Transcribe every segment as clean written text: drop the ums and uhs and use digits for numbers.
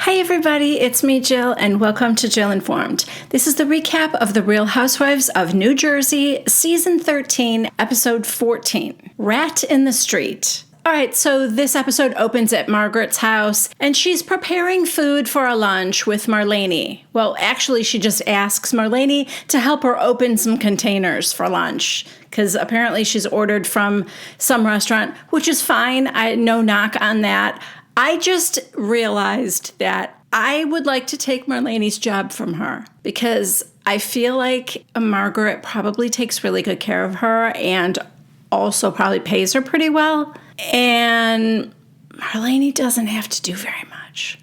Hi everybody, it's me Jill and welcome to Jill Informed. This is the recap of The Real Housewives of New Jersey, Season 13, Episode 14, Rat in the Street. Alright, so this episode opens at Margaret's house and she's preparing food for a lunch with Marlene. Well, actually she just asks Marlene to help her open some containers for lunch because apparently she's ordered from some restaurant, which is fine. No knock on that. I just realized that I would like to take Marlene's job from her because I feel like Margaret probably takes really good care of her and also probably pays her pretty well. And Marlene doesn't have to do very much.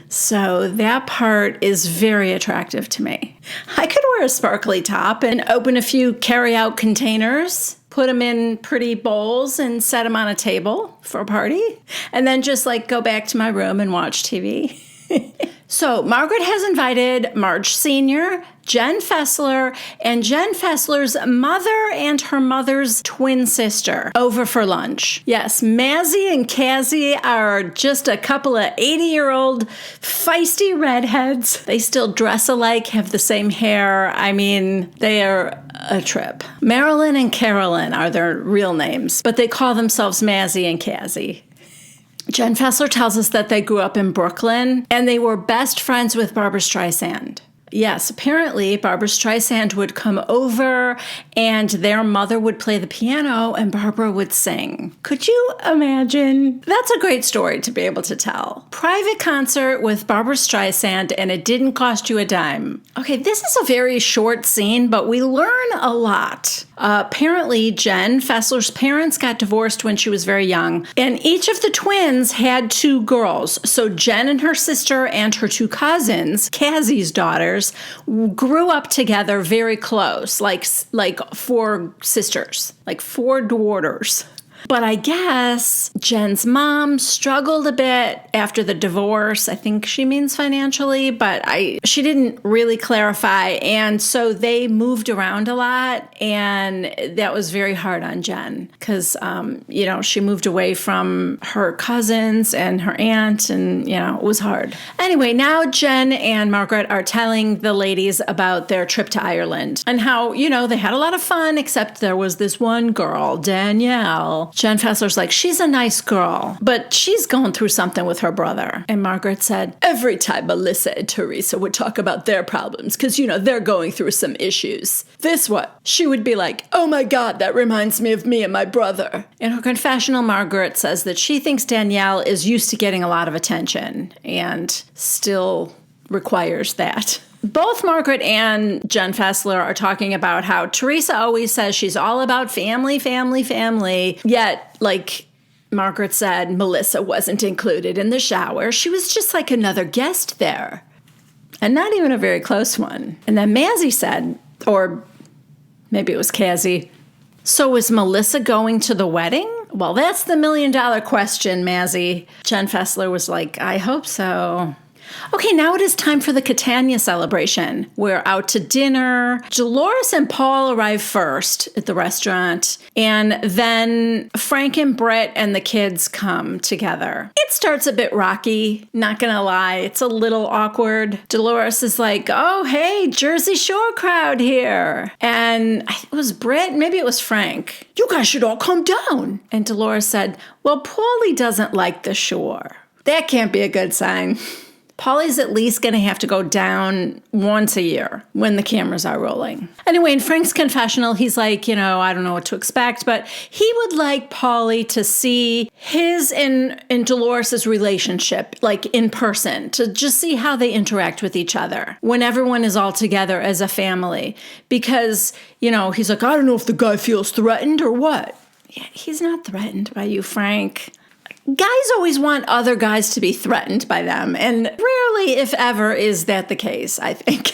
So that part is very attractive to me. I could wear a sparkly top and open a few carry-out containers, put them in pretty bowls and set them on a table for a party, and then just go back to my room and watch TV. So Margaret has invited Marge Sr., Jen Fessler, and Jen Fessler's mother and her mother's twin sister over for lunch. Yes, Mazzy and Cassie are just a couple of 80-year-old feisty redheads. They still dress alike, have the same hair. I mean, they are a trip. Marilyn and Carolyn are their real names, but they call themselves Mazzy and Cassie. Jen Fessler tells us that they grew up in Brooklyn and they were best friends with Barbra Streisand. Yes, apparently Barbra Streisand would come over and their mother would play the piano and Barbara would sing. Could you imagine? That's a great story to be able to tell. Private concert with Barbra Streisand and it didn't cost you a dime. Okay, this is a very short scene, but we learn a lot. Apparently, Jen Fessler's parents got divorced when she was very young, and each of the twins had two girls. So Jen and her sister and her two cousins, Cassie's daughters, grew up together very close, like four sisters, like four daughters. But I guess Jen's mom struggled a bit after the divorce. I think she means financially, but she didn't really clarify. And so they moved around a lot, and that was very hard on Jen because, she moved away from her cousins and her aunt, and, it was hard. Anyway, now Jen and Margaret are telling the ladies about their trip to Ireland and how, they had a lot of fun, except there was this one girl, Danielle. Jen Fessler's like, she's a nice girl, but she's going through something with her brother. And Margaret said, every time Melissa and Teresa would talk about their problems, because, they're going through some issues. This one, she would be like, oh my God, that reminds me of me and my brother. In her confessional, Margaret says that she thinks Danielle is used to getting a lot of attention and still requires that. Both Margaret and Jen Fessler are talking about how Teresa always says she's all about family, family, family. Yet, like Margaret said, Melissa wasn't included in the shower. She was just like another guest there. And not even a very close one. And then Mazzy said, or maybe it was Cassie, so was Melissa going to the wedding? Well, that's the $1 million question, Mazzy. Jen Fessler was like, I hope so. Okay, now it is time for the Catania celebration. We're out to dinner. Dolores and Paul arrive first at the restaurant, and then Frank and Britt and the kids come together. It starts a bit rocky, not gonna lie. It's a little awkward. Dolores is like, oh, hey, Jersey Shore crowd here. And it was Britt, maybe it was Frank. You guys should all come down. And Dolores said, well, Paulie doesn't like the shore. That can't be a good sign. Paulie's at least going to have to go down once a year when the cameras are rolling. Anyway, in Frank's confessional, he's like, I don't know what to expect, but he would like Paulie to see his and Dolores' relationship, like in person, to just see how they interact with each other when everyone is all together as a family. Because, he's like, I don't know if the guy feels threatened or what. Yeah, he's not threatened by you, Frank. Guys always want other guys to be threatened by them, and rarely, if ever, is that the case, I think.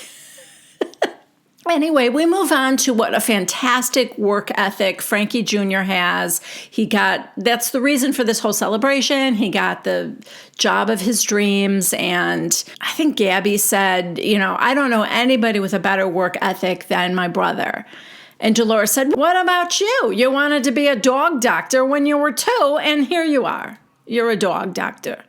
Anyway, we move on to what a fantastic work ethic Frankie Jr. has. That's the reason for this whole celebration. He got the job of his dreams, and I think Gabby said, I don't know anybody with a better work ethic than my brother. And Dolores said, what about you? You wanted to be a dog doctor when you were 2, and here you are. You're a dog doctor.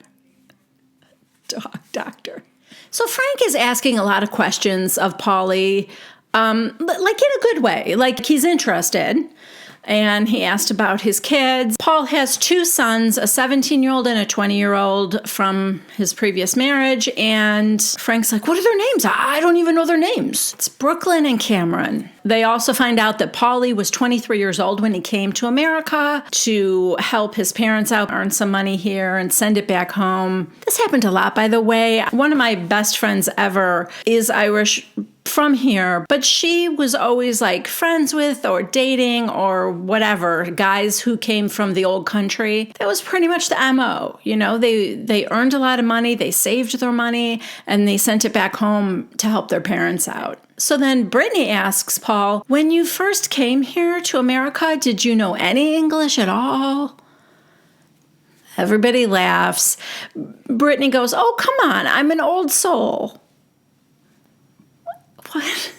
Dog doctor. So Frank is asking a lot of questions of Polly, like in a good way, like he's interested. And he asked about his kids. Paul has 2 sons, a 17-year-old and a 20-year-old from his previous marriage. And Frank's like, what are their names? I don't even know their names. It's Brooklyn and Cameron. They also find out that Paulie was 23 years old when he came to America to help his parents out, earn some money here, and send it back home. This happened a lot, by the way. One of my best friends ever is Irish, from here, but she was always like friends with or dating or whatever guys who came from the old country. That was pretty much the MO. You know, they earned a lot of money, they saved their money, and they sent it back home to help their parents out. So then Brittany asks Paul, when you first came here to America, did you know any English at all? Everybody laughs. Brittany goes, oh, come on, I'm an old soul. What?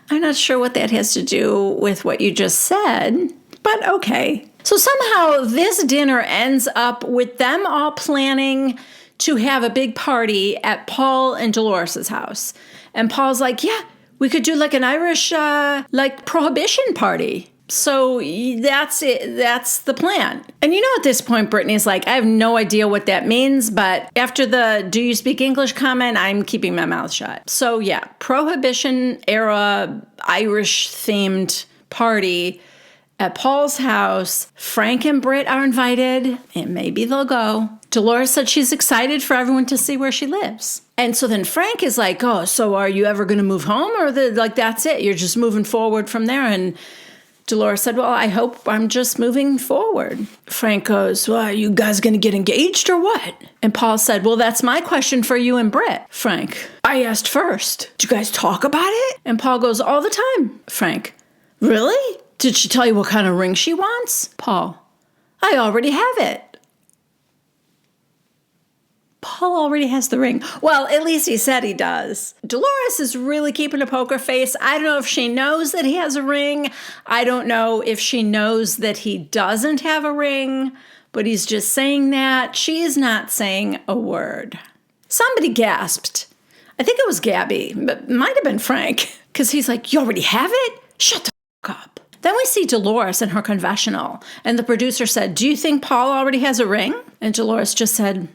I'm not sure what that has to do with what you just said, but okay. So somehow this dinner ends up with them all planning to have a big party at Paul and Dolores' house. And Paul's like, yeah, we could do like an Irish, like prohibition party. So that's it. That's the plan. And you know, at this point, Brittany's like, I have no idea what that means, but after the do you speak English comment, I'm keeping my mouth shut. So yeah, Prohibition era Irish themed party at Paul's house. Frank and Britt are invited, and maybe they'll go. Dolores said she's excited for everyone to see where she lives. And so then Frank is like, oh, so are you ever going to move home? Or that's it? You're just moving forward from there? And Dolores said, well, I hope I'm just moving forward. Frank goes, well, are you guys going to get engaged or what? And Paul said, well, that's my question for you and Britt. Frank, I asked first. Did you guys talk about it? And Paul goes, all the time. Frank, really? Did she tell you what kind of ring she wants? Paul, I already have it. Paul already has the ring. Well, at least he said he does. Dolores is really keeping a poker face. I don't know if she knows that he has a ring. I don't know if she knows that he doesn't have a ring, but he's just saying that. She is not saying a word. Somebody gasped. I think it was Gabby, but it might have been Frank, because he's like, you already have it? Shut the fuck up. Then we see Dolores in her confessional, and the producer said, do you think Paul already has a ring? And Dolores just said,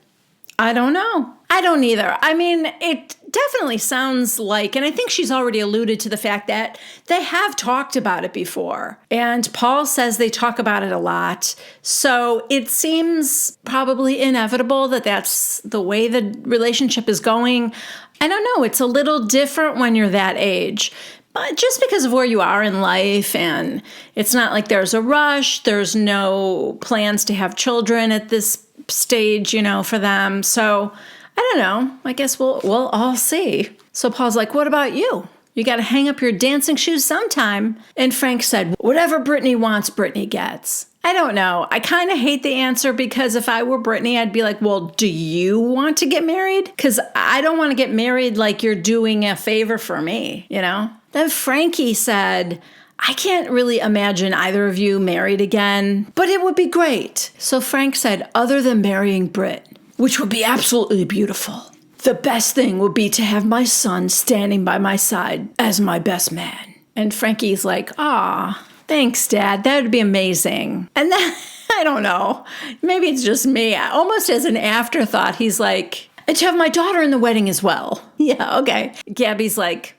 I don't know. I don't either. I mean, it definitely sounds like, and I think she's already alluded to the fact that they have talked about it before. And Paul says they talk about it a lot. So it seems probably inevitable that that's the way the relationship is going. I don't know. It's a little different when you're that age. But just because of where you are in life, and it's not like there's a rush, there's no plans to have children at this stage, you know, for them. So I don't know. I guess we'll all see. So Paul's like, what about you? You got to hang up your dancing shoes sometime. And Frank said, whatever Brittany wants, Brittany gets. I don't know. I kind of hate the answer, because if I were Brittany, I'd be like, well, do you want to get married? Because I don't want to get married like you're doing a favor for me, you know? Then Frankie said, I can't really imagine either of you married again, but it would be great. So Frank said, other than marrying Britt, which would be absolutely beautiful, the best thing would be to have my son standing by my side as my best man. And Frankie's like, ah, thanks, Dad. That would be amazing. And then, I don't know, maybe it's just me. Almost as an afterthought, he's like, and to have my daughter in the wedding as well. Yeah, okay. Gabby's like,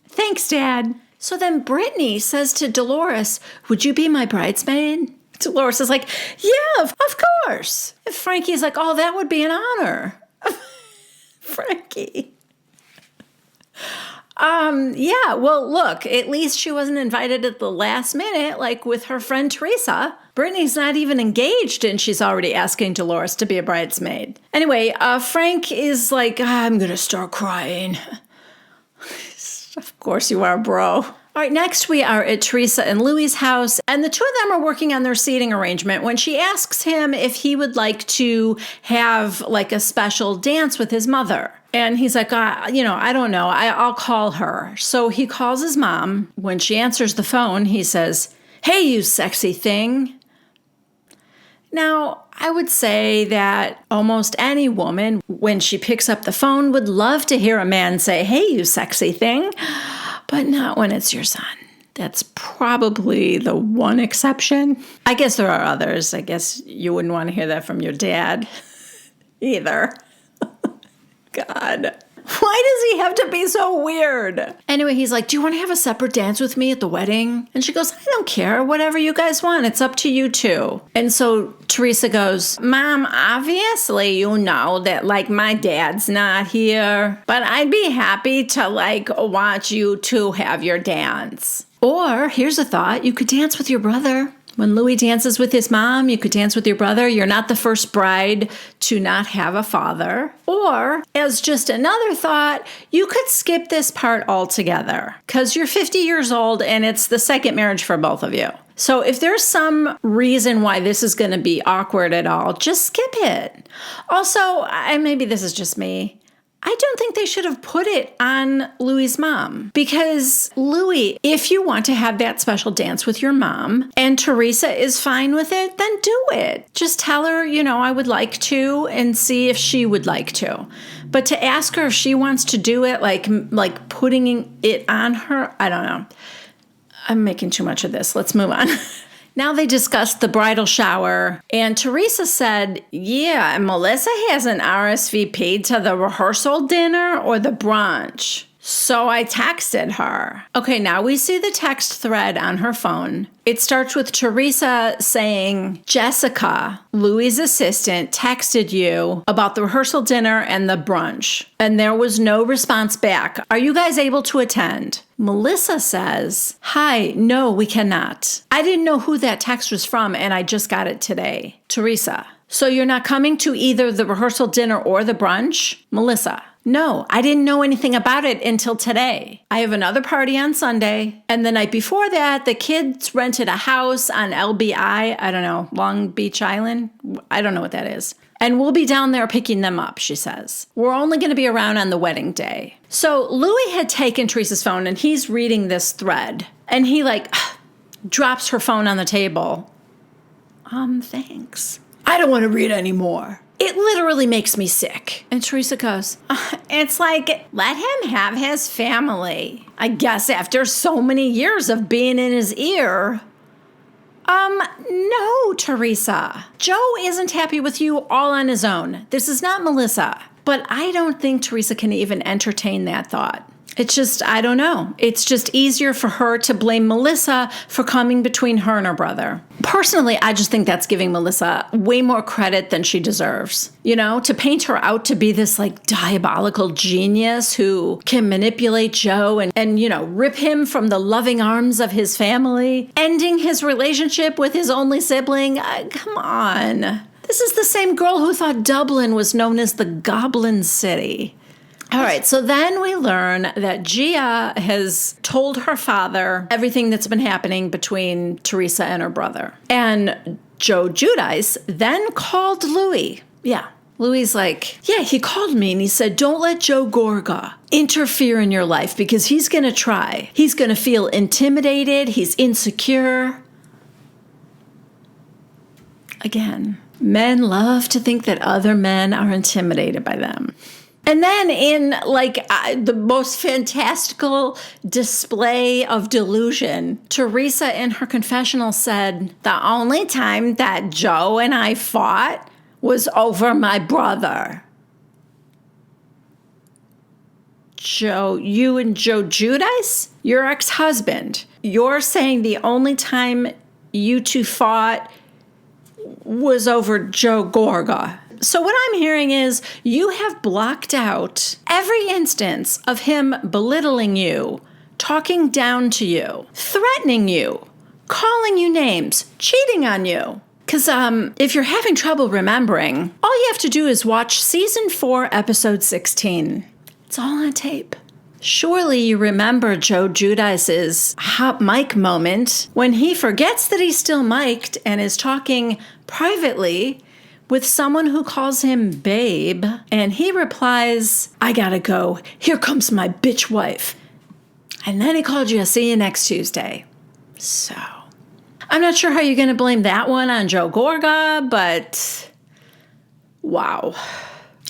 thanks, Dad. So then Brittany says to Dolores, would you be my bridesmaid? Dolores is like, yeah, of course. And Frankie's like, oh, that would be an honor. Frankie. Yeah, well, look, at least she wasn't invited at the last minute, like with her friend Teresa. Brittany's not even engaged, and she's already asking Dolores to be a bridesmaid. Anyway, Frank is like, I'm going to start crying. Of course you are, bro. All right, next we are at Teresa and Louie's house, and the two of them are working on their seating arrangement when she asks him if he would like to have like a special dance with his mother. And he's like, I don't know. I'll call her. So he calls his mom. When she answers the phone, he says, hey, you sexy thing. Now, I I would say that almost any woman, when she picks up the phone, would love to hear a man say, "Hey, you sexy thing," but not when it's your son. That's probably the one exception. I guess there are others. I guess you wouldn't want to hear that from your dad either. God. Why does he have to be so weird? Anyway, he's like, "Do you want to have a separate dance with me at the wedding?" And she goes, "I don't care. Whatever you guys want. It's up to you two." And so Teresa goes, "Mom, obviously you know that, like, my dad's not here, but I'd be happy to, like, watch you two have your dance. Or, here's a thought, you could dance with your brother. When Louis dances with his mom, you could dance with your brother. You're not the first bride to not have a father. Or, as just another thought, you could skip this part altogether because you're 50 years old and it's the second marriage for both of you. So if there's some reason why this is going to be awkward at all, just skip it. Also, and maybe this is just me, I don't think they should have put it on Louis's mom because Louis, if you want to have that special dance with your mom and Teresa is fine with it, then do it. Just tell her, I would like to and see if she would like to. But to ask her if she wants to do it, like putting it on her, I don't know. I'm making too much of this. Let's move on. Now they discussed the bridal shower, and Teresa said, "Yeah, Melissa hasn't RSVP'd to the rehearsal dinner or the brunch." So I texted her. Okay, now we see the text thread on her phone. It starts with Teresa saying, "Jessica, Louis' assistant, texted you about the rehearsal dinner and the brunch, and there was no response back. Are you guys able to attend?" Melissa says, "Hi, no, we cannot. I didn't know who that text was from, and I just got it today." Teresa, "So you're not coming to either the rehearsal dinner or the brunch?" Melissa, "No, I didn't know anything about it until today. I have another party on Sunday. And the night before that, the kids rented a house on LBI, I don't know, Long Beach Island? I don't know what that is. And we'll be down there picking them up," she says. "We're only going to be around on the wedding day." So Louis had taken Teresa's phone and he's reading this thread. And he drops her phone on the table. Thanks. "I don't want to read anymore. It literally makes me sick." And Teresa goes, "It's like, let him have his family. I guess after so many years of being in his ear." No, Teresa. Joe isn't happy with you all on his own. This is not Melissa. But I don't think Teresa can even entertain that thought. It's just, I don't know. It's just easier for her to blame Melissa for coming between her and her brother. Personally, I just think that's giving Melissa way more credit than she deserves. To paint her out to be this diabolical genius who can manipulate Joe and rip him from the loving arms of his family, ending his relationship with his only sibling. Come on. This is the same girl who thought Dublin was known as the Goblin City. All right, so then we learn that Gia has told her father everything that's been happening between Teresa and her brother. And Joe Giudice then called Louis. Yeah, Louis like, "Yeah, he called me and he said, don't let Joe Gorga interfere in your life because he's going to try. He's going to feel intimidated. He's insecure." Again, men love to think that other men are intimidated by them. And then in the most fantastical display of delusion, Teresa in her confessional said, "The only time that Joe and I fought was over my brother." Joe, you and Joe Giudice, your ex-husband, you're saying the only time you two fought was over Joe Gorga. So what I'm hearing is you have blocked out every instance of him belittling you, talking down to you, threatening you, calling you names, cheating on you. Because if you're having trouble remembering, all you have to do is watch Season 4, Episode 16. It's all on tape. Surely you remember Joe Giudice's hot mic moment when he forgets that he's still mic'd and is talking privately with someone who calls him babe, and he replies, "I gotta go. Here comes my bitch wife." And then he called you, "See you next Tuesday." So, I'm not sure how you're going to blame that one on Joe Gorga, but Wow.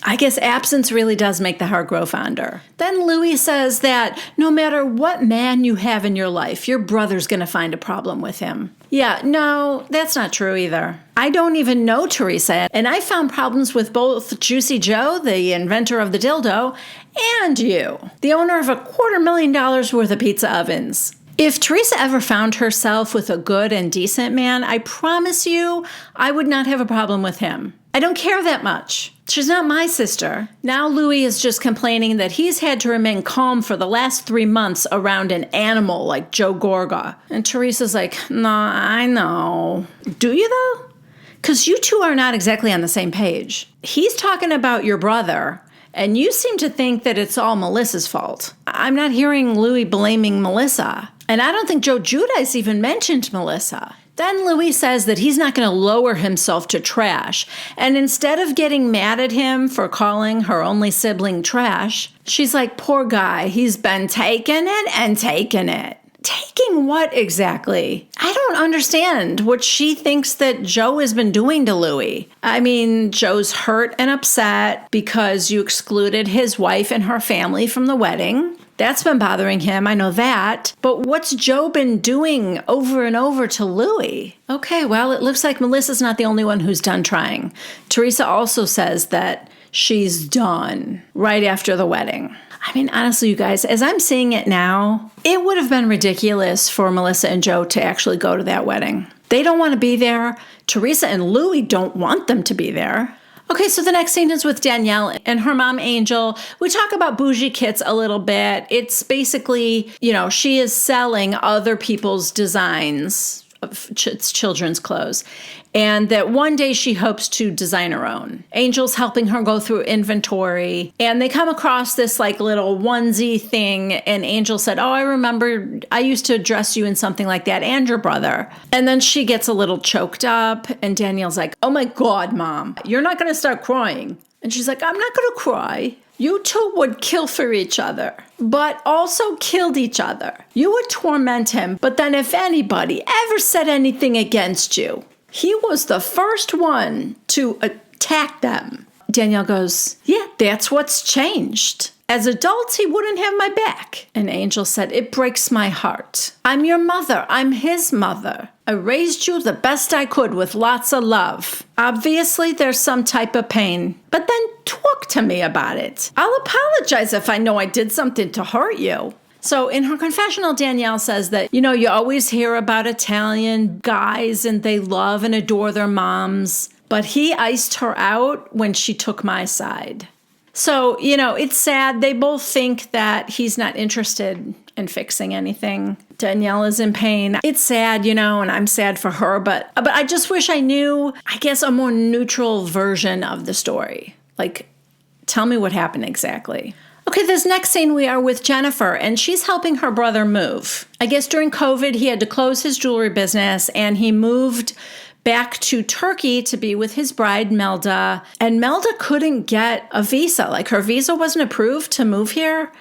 I guess absence really does make the heart grow fonder. Then Louis says that no matter what man you have in your life, your brother's going to find a problem with him. Yeah, no, that's not true either. I don't even know Teresa, and I found problems with both Juicy Joe, the inventor of the dildo, and you, the owner of $250,000 worth of pizza ovens. If Teresa ever found herself with a good and decent man, I promise you I would not have a problem with him. I don't care that much. She's not my sister. Now Louis is just complaining that he's had to remain calm for the last 3 months around an animal like Joe Gorga. And Teresa's like, nah, I know. Do you though? Because you two are not exactly on the same page. He's talking about your brother, and you seem to think that it's all Melissa's fault. I'm not hearing Louis blaming Melissa. And I don't think Joe Giudice even mentioned Melissa. Then Louis says that he's not going to lower himself to trash. And instead of getting mad at him for calling her only sibling trash, she's like, poor guy, he's been taking it and taking it. Taking what exactly? I don't understand what she thinks that Joe has been doing to Louis. I mean, Joe's hurt and upset because you excluded his wife and her family from the wedding. That's been bothering him, I know that. But what's Joe been doing over and over to Louis? Okay, well, it looks like Melissa's not the only one who's done trying. Teresa also says that she's done right after the wedding. I mean, honestly, you guys, as I'm seeing it now, it would have been ridiculous for Melissa and Joe to actually go to that wedding. They don't want to be there. Teresa and Louis don't want them to be there. Okay, so the next scene is with Danielle and her mom, Angel. We talk about bougie kits a little bit. It's basically, she is selling other people's designs of children's clothes, and that one day she hopes to design her own. Angel's helping her go through inventory, and they come across this little onesie thing, and Angel said, oh, I remember I used to dress you in something like that and your brother. And then she gets a little choked up, and Danielle's like, oh my God, Mom, you're not going to start crying. And she's like, I'm not going to cry. You two would kill for each other, but also killed each other. You would torment him, but then if anybody ever said anything against you, he was the first one to attack them. Danielle goes, yeah, that's what's changed. As adults, he wouldn't have my back. And Angel said, it breaks my heart. I'm your mother. I'm his mother. I raised you the best I could with lots of love. Obviously, there's some type of pain, but then talk to me about it. I'll apologize if I know I did something to hurt you. So in her confessional, Danielle says that, you always hear about Italian guys and they love and adore their moms, but he iced her out when she took my side. So, it's sad. They both think that he's not interested in fixing anything. Danielle is in pain. It's sad, and I'm sad for her, but I just wish I knew, I guess, a more neutral version of the story. Tell me what happened exactly. Okay, this next scene we are with Jennifer, and she's helping her brother move. I guess during COVID, he had to close his jewelry business, and he moved back to Turkey to be with his bride, Melda. And Melda couldn't get a visa. Her visa wasn't approved to move here,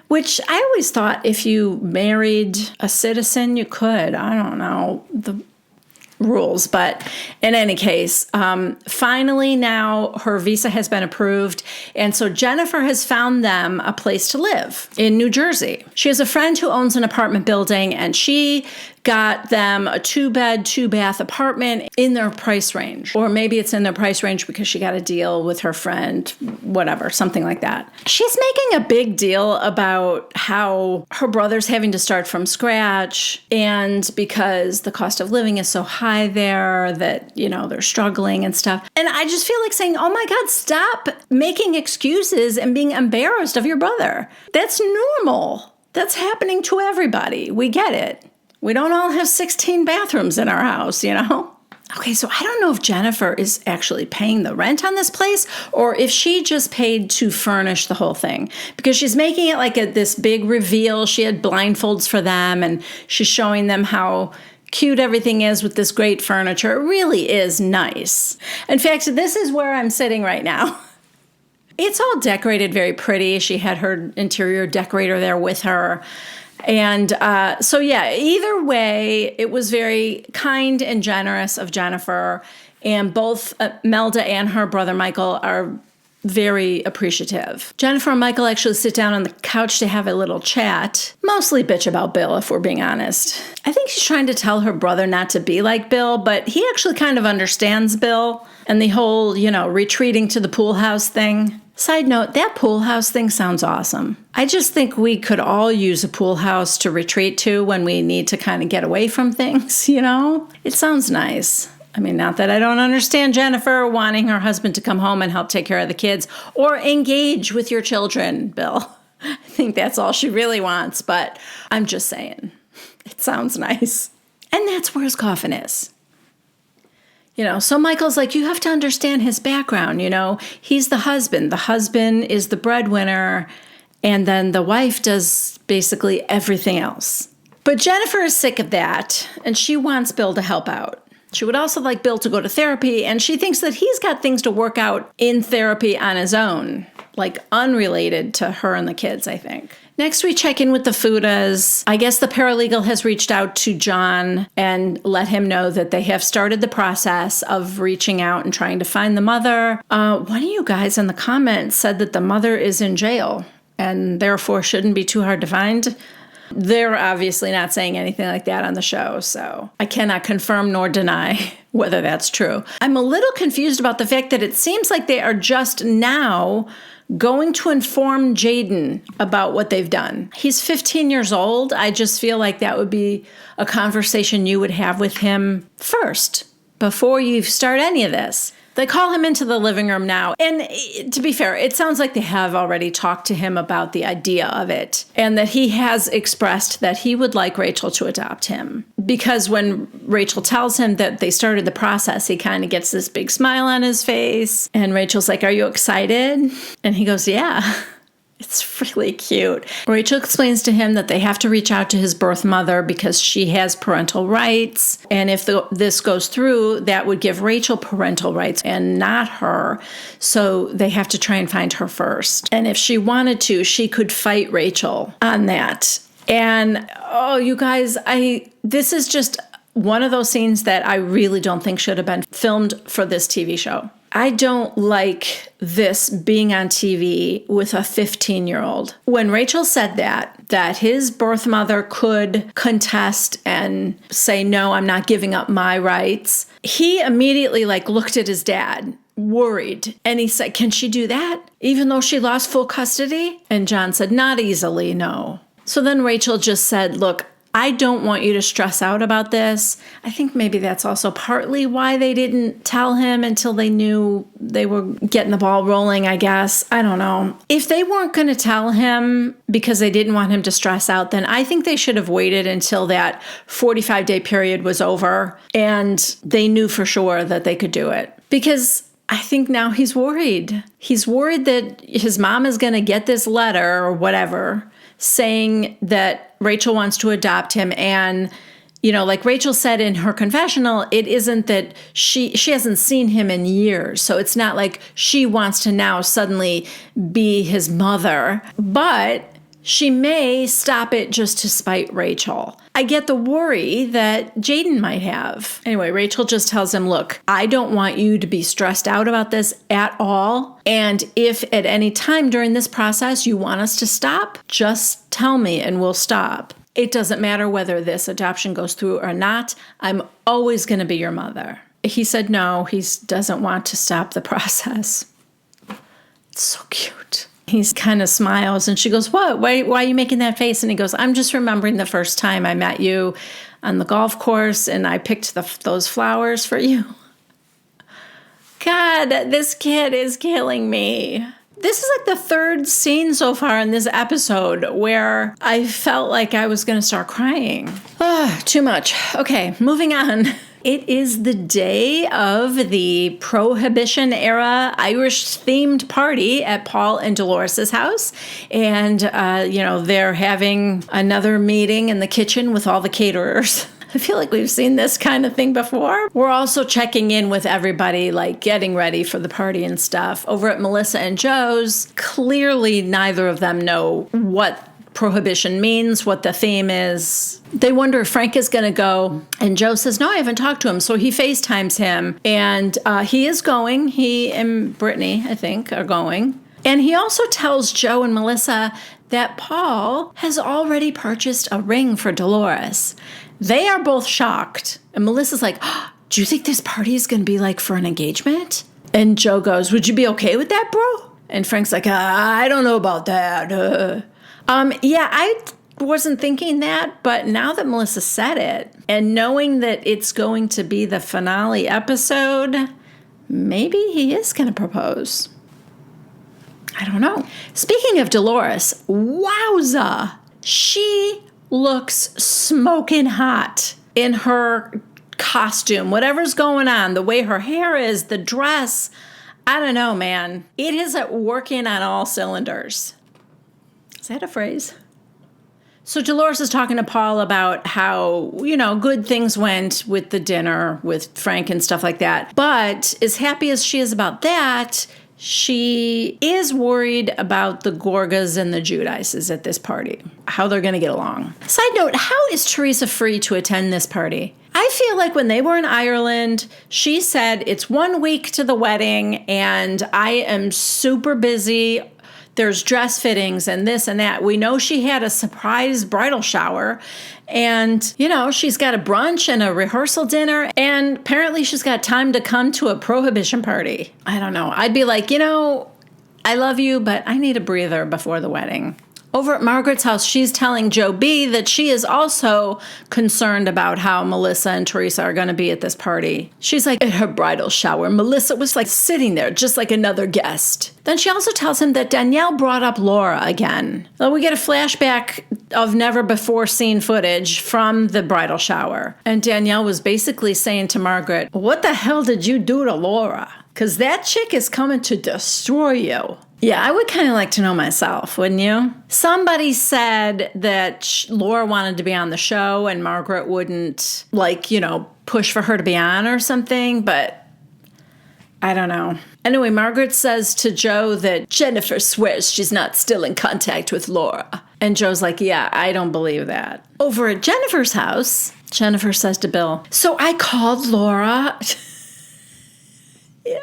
which I always thought if you married a citizen, you could. I don't know the rules, but in any case, finally now her visa has been approved, and so Jennifer has found them a place to live in New Jersey. She has a friend who owns an apartment building, and she got them a 2-bed, 2-bath apartment in their price range. Or maybe it's in their price range because she got a deal with her friend, whatever, something like that. She's making a big deal about how her brother's having to start from scratch, and because the cost of living is so high there that, they're struggling and stuff. And I just feel like saying, oh my God, stop making excuses and being embarrassed of your brother. That's normal. That's happening to everybody. We get it. We don't all have 16 bathrooms in our house, Okay, so I don't know if Jennifer is actually paying the rent on this place or if she just paid to furnish the whole thing, because she's making it this big reveal. She had blindfolds for them, and she's showing them how cute everything is with this great furniture. It really is nice. In fact, this is where I'm sitting right now. It's all decorated very pretty. She had her interior decorator there with her. And so, yeah, either way, it was very kind and generous of Jennifer. And both Melda and her brother Michael are very appreciative. Jennifer and Michael actually sit down on the couch to have a little chat. Mostly bitch about Bill, if we're being honest. I think she's trying to tell her brother not to be like Bill, but he actually kind of understands Bill and the whole, retreating to the pool house thing. Side note, that pool house thing sounds awesome. I just think we could all use a pool house to retreat to when we need to kind of get away from things, It sounds nice. I mean, not that I don't understand Jennifer wanting her husband to come home and help take care of the kids or engage with your children, Bill. I think that's all she really wants, but I'm just saying, it sounds nice. And that's where his coffin is. So Michael's like, you have to understand his background, He's the husband. The husband is the breadwinner, and then the wife does basically everything else. But Jennifer is sick of that, and she wants Bill to help out. She would also like Bill to go to therapy, and she thinks that he's got things to work out in therapy on his own, like unrelated to her and the kids, I think. Next, we check in with the Fudas. I guess the paralegal has reached out to John and let him know that they have started the process of reaching out and trying to find the mother. One of you guys in the comments said that the mother is in jail and therefore shouldn't be too hard to find. They're obviously not saying anything like that on the show, so I cannot confirm nor deny whether that's true. I'm a little confused about the fact that it seems like they are just now going to inform Jaden about what they've done. He's 15 years old. I just feel like that would be a conversation you would have with him first, before you start any of this. They call him into the living room now. And to be fair, it sounds like they have already talked to him about the idea of it and that he has expressed that he would like Rachel to adopt him. Because when Rachel tells him that they started the process, he kind of gets this big smile on his face. And Rachel's like, "Are you excited?" And he goes, "Yeah." It's really cute. Rachel explains to him that they have to reach out to his birth mother because she has parental rights. And if this goes through, that would give Rachel parental rights and not her. So they have to try and find her first. And if she wanted to, she could fight Rachel on that. And, you guys, this is just one of those scenes that I really don't think should have been filmed for this TV show. I don't like this being on TV with a 15-year-old. When Rachel said that his birth mother could contest and say, "No, I'm not giving up my rights," he immediately looked at his dad, worried. And he said, "Can she do that, even though she lost full custody?" And John said, "Not easily, no." So then Rachel just said, "Look, I don't want you to stress out about this." I think maybe that's also partly why they didn't tell him until they knew they were getting the ball rolling, I guess. I don't know. If they weren't going to tell him because they didn't want him to stress out, then I think they should have waited until that 45-day period was over and they knew for sure that they could do it. Because I think now he's worried. He's worried that his mom is going to get this letter or whatever saying that Rachel wants to adopt him. And, like Rachel said in her confessional, it isn't that she hasn't seen him in years. So it's not like she wants to now suddenly be his mother, but she may stop it just to spite Rachel. I get the worry that Jaden might have. Anyway, Rachel just tells him, "Look, I don't want you to be stressed out about this at all. And if at any time during this process you want us to stop, just tell me and we'll stop. It doesn't matter whether this adoption goes through or not. I'm always going to be your mother." He said no, he doesn't want to stop the process. It's so cute. He kind of smiles and she goes, "What? Why are you making that face?" And he goes, "I'm just remembering the first time I met you on the golf course and I picked those flowers for you." God, this kid is killing me. This is the third scene so far in this episode where I felt like I was going to start crying. Too much. Okay, moving on. It is the day of the Prohibition-era Irish-themed party at Paul and Dolores' house. And, they're having another meeting in the kitchen with all the caterers. I feel like we've seen this kind of thing before. We're also checking in with everybody, getting ready for the party and stuff. Over at Melissa and Joe's, clearly neither of them know what prohibition means, what the theme is. They wonder if Frank is going to go. And Joe says, no, I haven't talked to him. So he FaceTimes him. And he is going. He and Brittany, I think, are going. And he also tells Joe and Melissa that Paul has already purchased a ring for Dolores. They are both shocked. And Melissa's like, oh, do you think this party is going to be like for an engagement? And Joe goes, would you be okay with that, bro? And Frank's like, I don't know about that. Yeah, I wasn't thinking that, but now that Melissa said it, and knowing that it's going to be the finale episode, maybe he is going to propose. I don't know. Speaking of Dolores, wowza, she looks smoking hot in her costume, whatever's going on, the way her hair is, the dress. I don't know, man. It is working on all cylinders. Is that a phrase? So Dolores is talking to Paul about how, good things went with the dinner with Frank and stuff like that. But as happy as she is about that, she is worried about the Gorgas and the Judices at this party, how they're going to get along. Side note, how is Teresa free to attend this party? I feel like when they were in Ireland, she said, it's 1 week to the wedding and I am super busy. There's dress fittings and this and that. We know she had a surprise bridal shower and, she's got a brunch and a rehearsal dinner. And apparently she's got time to come to a prohibition party. I don't know. I'd be like, I love you, but I need a breather before the wedding. Over at Margaret's house, she's telling Joe B that she is also concerned about how Melissa and Teresa are going to be at this party. She's like, at her bridal shower, Melissa was like sitting there just like another guest. Then she also tells him that Danielle brought up Laura again. Well, we get a flashback of never before seen footage from the bridal shower. And Danielle was basically saying to Margaret, what the hell did you do to Laura? Because that chick is coming to destroy you. Yeah, I would kind of like to know myself, wouldn't you? Somebody said that Laura wanted to be on the show and Margaret wouldn't, push for her to be on or something, but I don't know. Anyway, Margaret says to Joe that Jennifer swears she's not still in contact with Laura. And Joe's like, yeah, I don't believe that. Over at Jennifer's house, Jennifer says to Bill, so I called Laura. Yeah.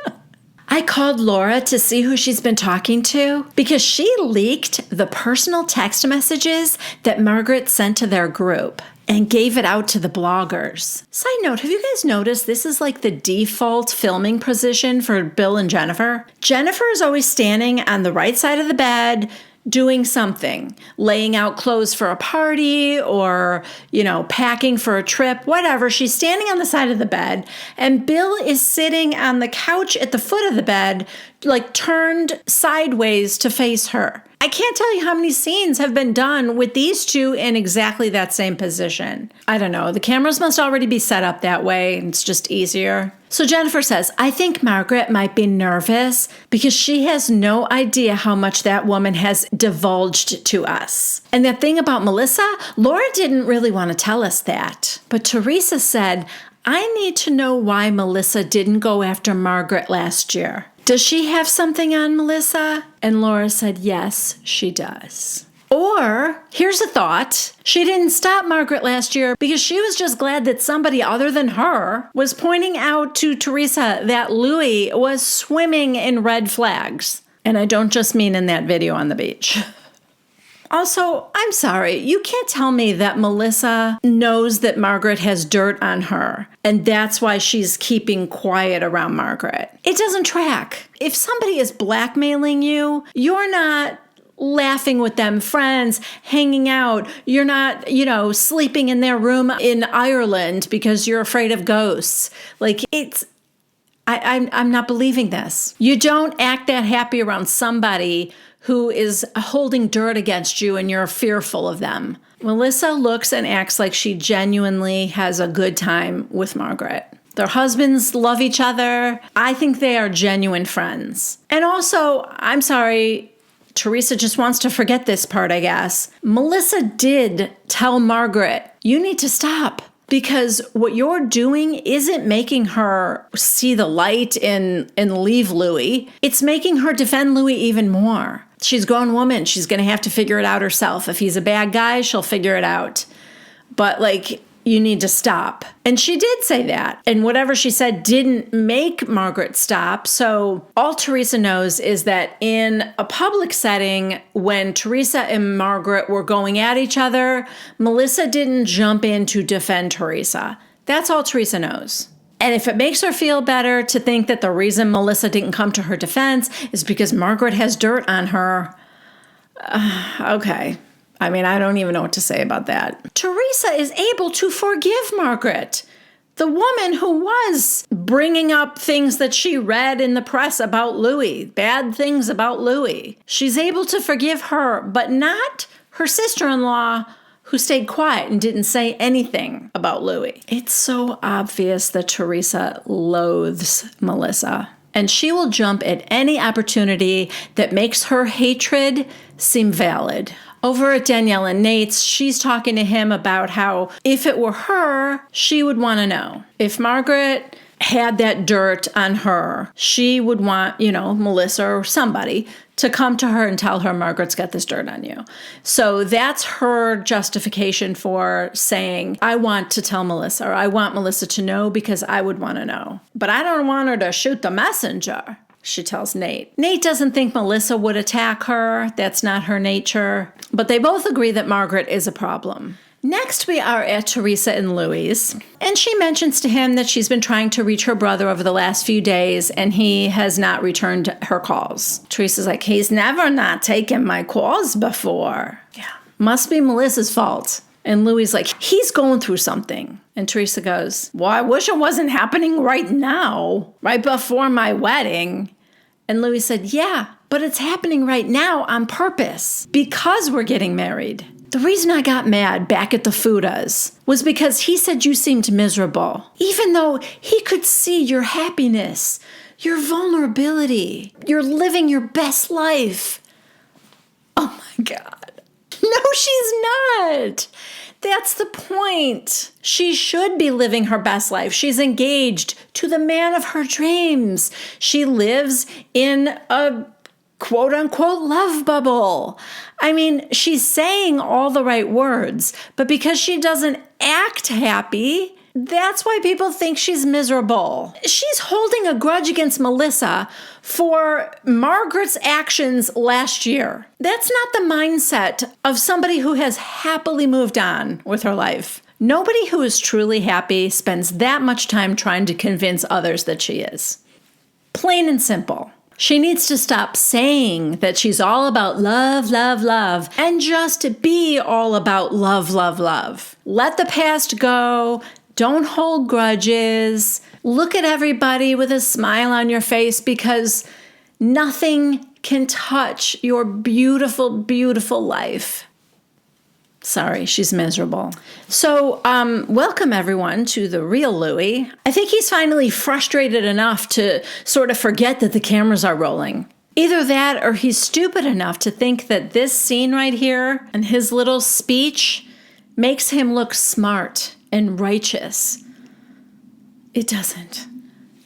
I called Laura to see who she's been talking to because she leaked the personal text messages that Margaret sent to their group and gave it out to the bloggers. Side note, have you guys noticed this is like the default filming position for Bill and Jennifer? Jennifer is always standing on the right side of the bed, doing something, laying out clothes for a party or, packing for a trip, whatever. She's standing on the side of the bed and Bill is sitting on the couch at the foot of the bed, turned sideways to face her. I can't tell you how many scenes have been done with these two in exactly that same position. I don't know. The cameras must already be set up that way. It's just easier. So Jennifer says, I think Margaret might be nervous because she has no idea how much that woman has divulged to us. And that thing about Melissa, Laura didn't really want to tell us that. But Teresa said, I need to know why Melissa didn't go after Margaret last year. Does she have something on Melissa? And Laura said, yes, she does. Or, here's a thought. She didn't stop Margaret last year because she was just glad that somebody other than her was pointing out to Teresa that Louis was swimming in red flags. And I don't just mean in that video on the beach. Also, I'm sorry, you can't tell me that Melissa knows that Margaret has dirt on her, and that's why she's keeping quiet around Margaret. It doesn't track. If somebody is blackmailing you, you're not laughing with them, friends, hanging out. You're not, sleeping in their room in Ireland because you're afraid of ghosts. I'm not believing this. You don't act that happy around somebody who is holding dirt against you and you're fearful of them. Melissa looks and acts like she genuinely has a good time with Margaret. Their husbands love each other. I think they are genuine friends. And also, I'm sorry, Teresa just wants to forget this part, I guess. Melissa did tell Margaret, you need to stop. Because what you're doing isn't making her see the light and leave Louis. It's making her defend Louis even more. She's a grown woman. She's going to have to figure it out herself. If he's a bad guy, she'll figure it out. But like, you need to stop. And she did say that. And whatever she said didn't make Margaret stop. So all Teresa knows is that in a public setting, when Teresa and Margaret were going at each other, Melissa didn't jump in to defend Teresa. That's all Teresa knows. And if it makes her feel better to think that the reason Melissa didn't come to her defense is because Margaret has dirt on her, okay. I mean, I don't even know what to say about that. Teresa is able to forgive Margaret, the woman who was bringing up things that she read in the press about Louis, bad things about Louis. She's able to forgive her, but not her sister-in-law, who stayed quiet and didn't say anything about Louis. It's so obvious that Teresa loathes Melissa, and she will jump at any opportunity that makes her hatred seem valid. Over at Danielle and Nate's, she's talking to him about how if it were her, she would want to know. If Margaret had that dirt on her, she would want, Melissa or somebody to come to her and tell her, Margaret's got this dirt on you. So that's her justification for saying, I want to tell Melissa, or I want Melissa to know because I would want to know. But I don't want her to shoot the messenger, she tells Nate. Nate doesn't think Melissa would attack her. That's not her nature. But they both agree that Margaret is a problem. Next, we are at Teresa and Louis, and she mentions to him that she's been trying to reach her brother over the last few days, and he has not returned her calls. Teresa's like, he's never not taken my calls before. Yeah. Must be Melissa's fault. And Louis is like, he's going through something. And Teresa goes, well, I wish it wasn't happening right now, right before my wedding. And Louis said, yeah, but it's happening right now on purpose because we're getting married. The reason I got mad back at the Fudas was because he said you seemed miserable, even though he could see your happiness, your vulnerability, you're living your best life. Oh my God. No, she's not. That's the point. She should be living her best life. She's engaged to the man of her dreams. She lives in a quote unquote love bubble. I mean, she's saying all the right words, but because she doesn't act happy, that's why people think she's miserable. She's holding a grudge against Melissa for Margaret's actions last year. That's not the mindset of somebody who has happily moved on with her life. Nobody who is truly happy spends that much time trying to convince others that she is. Plain and simple. She needs to stop saying that she's all about love, love, love, and just be all about love, love, love. Let the past go. Don't hold grudges. Look at everybody with a smile on your face because nothing can touch your beautiful, beautiful life. Sorry, she's miserable. So, welcome everyone to the real Louis. I think he's finally frustrated enough to sort of forget that the cameras are rolling. Either that or he's stupid enough to think that this scene right here and his little speech makes him look smart and righteous. It doesn't.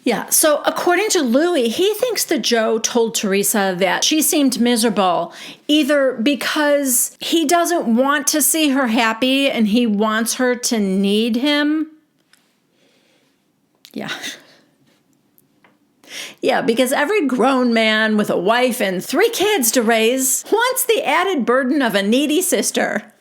Yeah, so according to Louis, he thinks that Joe told Teresa that she seemed miserable either because he doesn't want to see her happy and he wants her to need him. Yeah. Yeah, because every grown man with a wife and 3 kids to raise wants the added burden of a needy sister.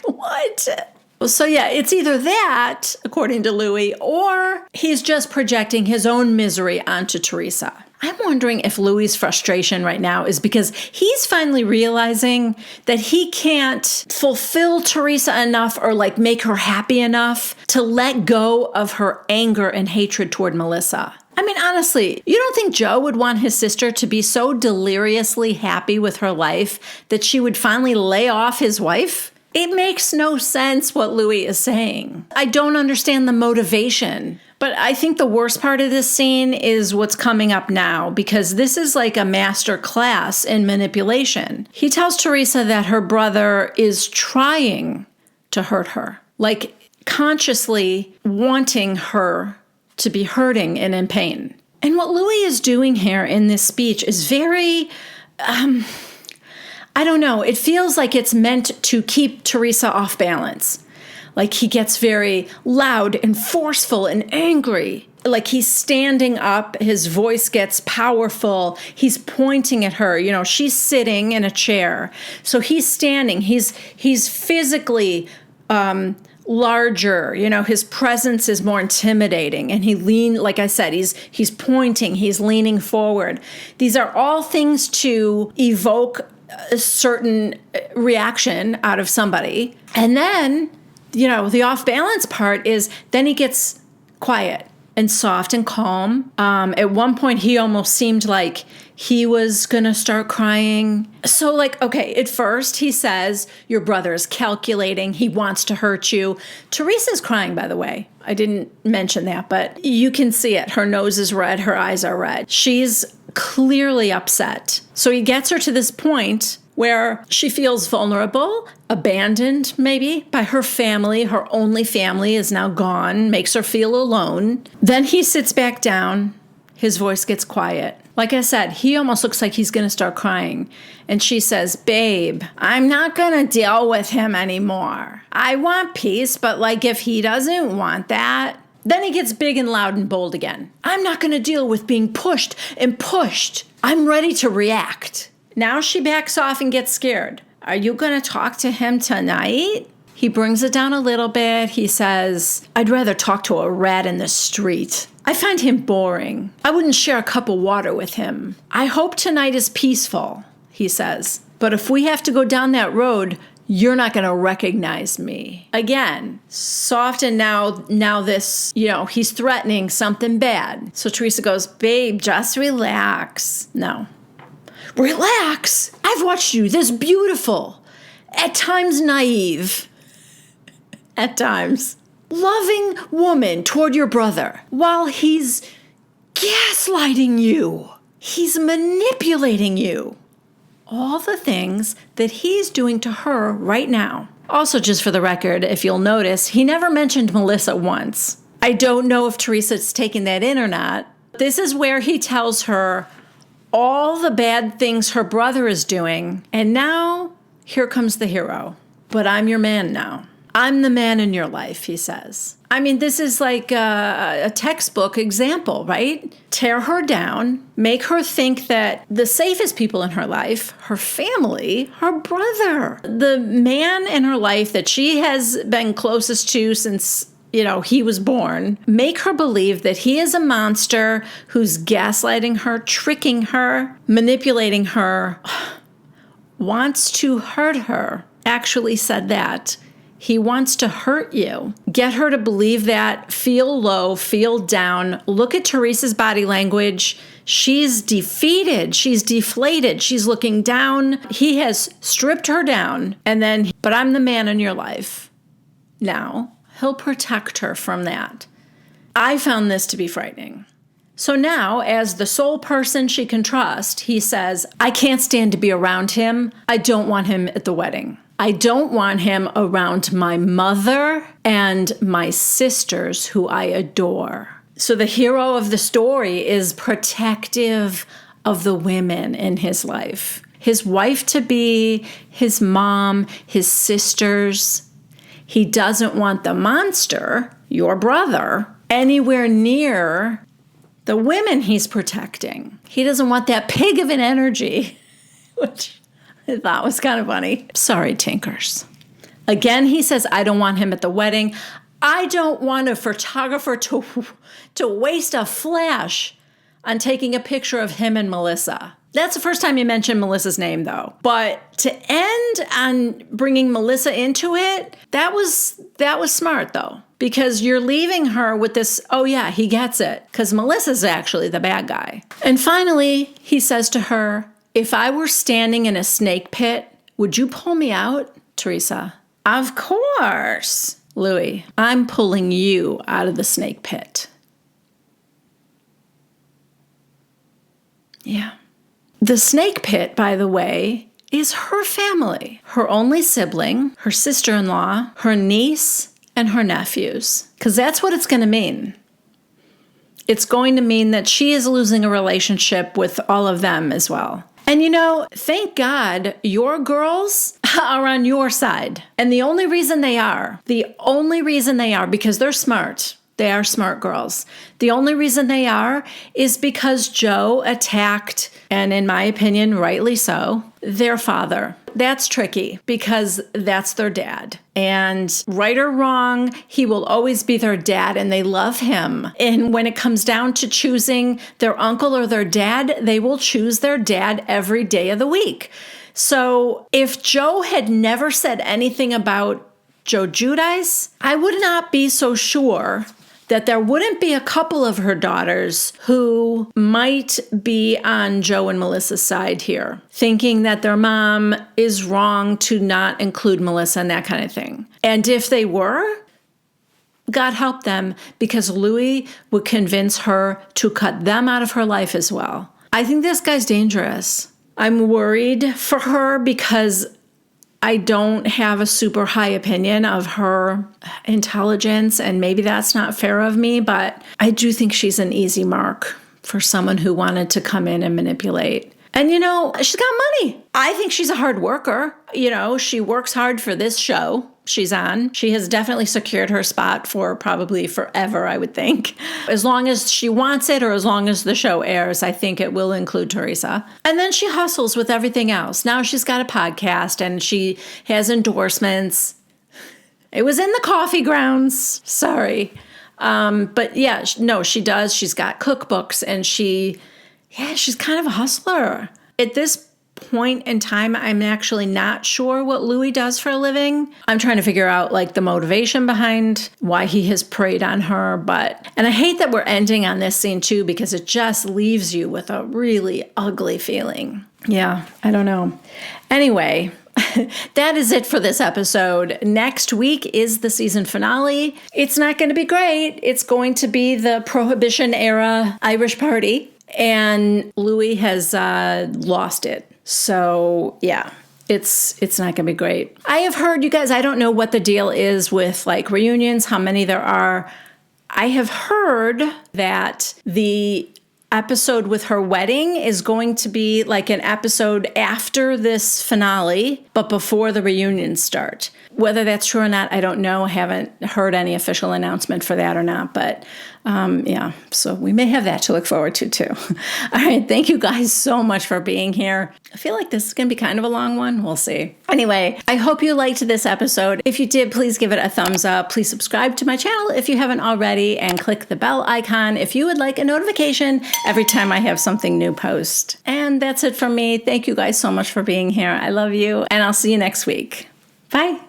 What? So yeah, it's either that, according to Louis, or he's just projecting his own misery onto Teresa. I'm wondering if Louis' frustration right now is because he's finally realizing that he can't fulfill Teresa enough or make her happy enough to let go of her anger and hatred toward Melissa. I mean, honestly, you don't think Joe would want his sister to be so deliriously happy with her life that she would finally lay off his wife? It makes no sense what Louis is saying. I don't understand the motivation. But I think the worst part of this scene is what's coming up now, because this is like a master class in manipulation. He tells Teresa that her brother is trying to hurt her. consciously wanting her to be hurting and in pain. And what Louis is doing here in this speech is very, I don't know, it feels like it's meant to keep Teresa off balance. Like he gets very loud and forceful and angry. Like he's standing up, his voice gets powerful. He's pointing at her. You know, she's sitting in a chair. So he's standing. He's physically larger. You know, his presence is more intimidating. And like I said, he's pointing, he's leaning forward. These are all things to evoke a certain reaction out of somebody. And then, you know, the off balance part is then he gets quiet and soft and calm. At one point, he almost seemed like he was going to start crying. So like, okay, at first he says, your brother is calculating. He wants to hurt you. Teresa's crying, by the way. I didn't mention that, but you can see it. Her nose is red. Her eyes are red. She's clearly upset. So he gets her to this point where she feels vulnerable, abandoned maybe by her family. Her only family is now gone, makes her feel alone. Then he sits back down. His voice gets quiet. Like I said, he almost looks like he's going to start crying. And she says, babe, I'm not going to deal with him anymore. I want peace, but like if he doesn't want that. Then he gets big and loud and bold again. I'm not going to deal with being pushed and pushed. I'm ready to react. Now she backs off and gets scared. Are you going to talk to him tonight? He brings it down a little bit. He says, I'd rather talk to a rat in the street. I find him boring. I wouldn't share a cup of water with him. I hope tonight is peaceful, he says. But if we have to go down that road, you're not going to recognize me. Again, soft, and now this, you know, he's threatening something bad. So Teresa goes, babe, just relax. No. Relax. I've watched you this beautiful, at times naive, at times loving woman toward your brother while he's gaslighting you. He's manipulating you. All the things that he's doing to her right now. Also, just for the record, if you'll notice, he never mentioned Melissa once. I don't know if Teresa's taking that in or not. This is where he tells her all the bad things her brother is doing. And now, here comes the hero. But I'm your man now. I'm the man in your life, he says. I mean, this is like a textbook example, right? Tear her down, make her think that the safest people in her life, her family, her brother, the man in her life that she has been closest to since, you know, he was born, make her believe that he is a monster who's gaslighting her, tricking her, manipulating her, wants to hurt her, actually said that. He wants to hurt you. Get her to believe that, feel low, feel down. Look at Teresa's body language. She's defeated. She's deflated. She's looking down. He has stripped her down. And then, but I'm the man in your life. Now, he'll protect her from that. I found this to be frightening. So now, as the sole person she can trust, he says, I can't stand to be around him. I don't want him at the wedding. I don't want him around my mother and my sisters who I adore. So the hero of the story is protective of the women in his life. His wife-to-be, his mom, his sisters. He doesn't want the monster, your brother, anywhere near the women he's protecting. He doesn't want that pig of an energy, which I thought was kind of funny. Sorry, Tinkers. Again, he says, I don't want him at the wedding. I don't want a photographer to waste a flash on taking a picture of him and Melissa. That's the first time you mentioned Melissa's name, though. But to end on bringing Melissa into it, that was smart, though. Because you're leaving her with this, oh yeah, he gets it. Because Melissa's actually the bad guy. And finally, he says to her, if I were standing in a snake pit, would you pull me out? Teresa, of course. Louis, I'm pulling you out of the snake pit. Yeah. The snake pit, by the way, is her family. Her only sibling, her sister-in-law, her niece, and her nephews, because that's what it's going to mean. It's going to mean that she is losing a relationship with all of them as well. And thank God your girls are on your side. And the only reason they are, because they're smart. They are smart girls. The only reason they are is because Joe attacked, and in my opinion, rightly so, their father. That's tricky because that's their dad. And right or wrong, he will always be their dad and they love him. And when it comes down to choosing their uncle or their dad, they will choose their dad every day of the week. So if Joe had never said anything about Joe Giudice, I would not be so sure that there wouldn't be a couple of her daughters who might be on Joe and Melissa's side here, thinking that their mom is wrong to not include Melissa and that kind of thing. And if they were, God help them, because Louis would convince her to cut them out of her life as well. I think this guy's dangerous. I'm worried for her because I don't have a super high opinion of her intelligence, and maybe that's not fair of me, but I do think she's an easy mark for someone who wanted to come in and manipulate. And, she's got money. I think she's a hard worker. She works hard for this show she's on. She has definitely secured her spot for probably forever, I would think. As long as she wants it or as long as the show airs, I think it will include Teresa. And then she hustles with everything else. Now she's got a podcast and she has endorsements. It was in the coffee grounds. Sorry. But yeah, no, she does. She's got cookbooks and she's kind of a hustler. At this point in time, I'm actually not sure what Louis does for a living. I'm trying to figure out the motivation behind why he has preyed on her. And I hate that we're ending on this scene too, because it just leaves you with a really ugly feeling. Yeah, I don't know. Anyway, that is it for this episode. Next week is the season finale. It's not going to be great. It's going to be the Prohibition era Irish party. And Louis has lost it. So, yeah, it's not going to be great. I have heard, you guys, I don't know what the deal is with reunions, how many there are. I have heard that the episode with her wedding is going to be an episode after this finale, but before the reunions start. Whether that's true or not, I don't know. I haven't heard any official announcement for that or not, but yeah, so we may have that to look forward to too. All right, thank you guys so much for being here. I feel like this is going to be kind of a long one. We'll see. Anyway, I hope you liked this episode. If you did, please give it a thumbs up. Please subscribe to my channel if you haven't already, and click the bell icon if you would like a notification every time I have something new post. And that's it from me. Thank you guys so much for being here. I love you, and I'll see you next week. Bye.